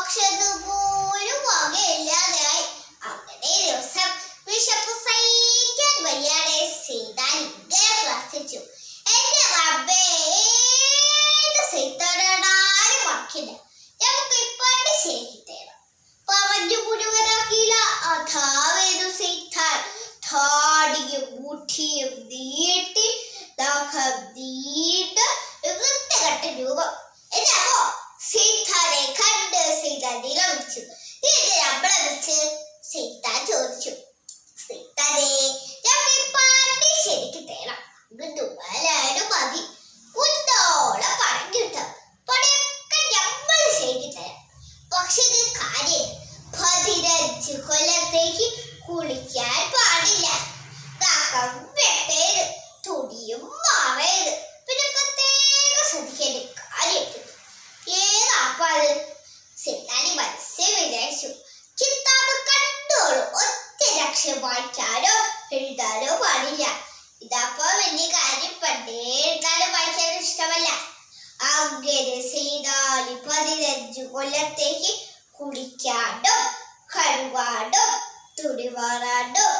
പക്ഷെ അതുപോലും വകയില്ലാതെയായി. അങ്ങനെ ദിവസം വിശപ്പ് സഹിക്കാൻ വയ്യാതെ സീതാൻ ഇങ്ങനെ പ്രാർത്ഥിച്ചു, എന്റെ റബ്ബേ, ഏത് സീതാനാരും മറക്കില്ല, നമുക്ക് ഇപ്പാണ്ട് ശരിക്ക് തരാം. പറഞ്ഞു മുഴുവനാക്കിയില്ല. അഥാവേതു സീതാൻ താടിയും മുഠിയും നീട്ടി നഖം നീണ്ട് വൃത്തികെട്ട രൂപം. എന്നാവോ സീതാനെ കണ്ട് സീത നിലവിളിച്ചു. ഇതിന്റെ നമ്മളെ വെച്ച് സീത ചോദിച്ചു, സീതാനെ നമ്മൾ പാണ്ടി ശരിക്ക് തരാം, ദുബാലായാലും മതി, കുന്നോളം പണം കിട്ടും, പണിയൊക്കെ നമ്മൾ ശരിക്ക് തരാം. പക്ഷെ ഇത് കാര്യം 15 കൊല്ലത്തേക്ക് കുളിക്കാൻ പാടില്ല, നഖം വെട്ടേത്, തുണിയും മാവേത്, പിന്നെ പ്രത്യേകം ശ്രദ്ധിക്കേണ്ട കാര്യമുണ്ട്. ഏതാപ്പാത്? സീതാനി മനസ്സിൽ വിചാരിച്ചു, കിതാബ് കണ്ടോളൂ, ഒറ്റ അക്ഷരം വായിക്കാനോ എഴുതാനോ പാടില്ല. ഇതപ്പോ വലിയ കാര്യം, പണ്ടേ എഴുതാനും വായിക്കാനും ഇഷ്ടമല്ല. അങ്ങനെ സീതാനി 15 കൊല്ലത്തേക്ക് കുളിക്കാണ്ടും കഴുകാണ്ടും തുണി മാറാണ്ടും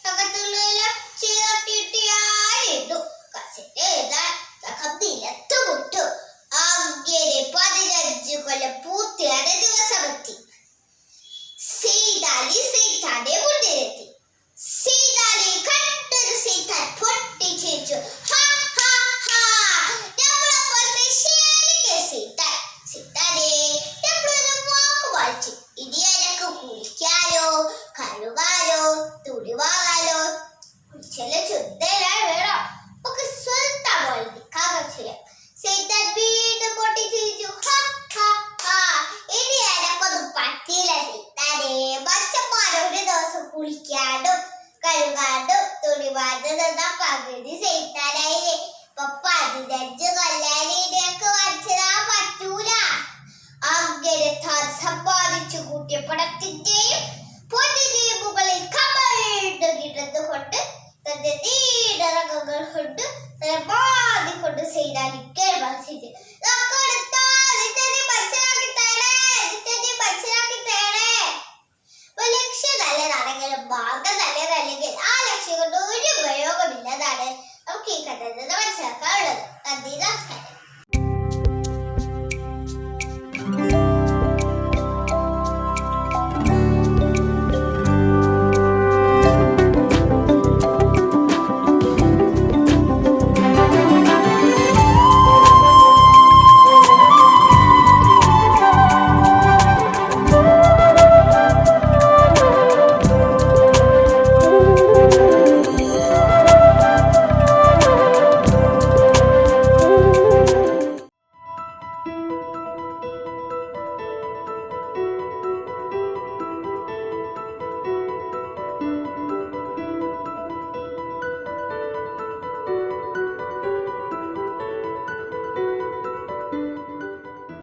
അകത്തുള്ളതെല്ലാം ചെയ്തിട്ടിയായിരുന്നു. കസിന്റെ എഴുതാൻ നഖം നിലത്ത് മുട്ടു. അങ്ങനെ 15 കൊല്ലം പൂർത്തിയായ ദിവസമെത്തി. സീതാനി സീതാന്റെ മുന്നിലെത്തി.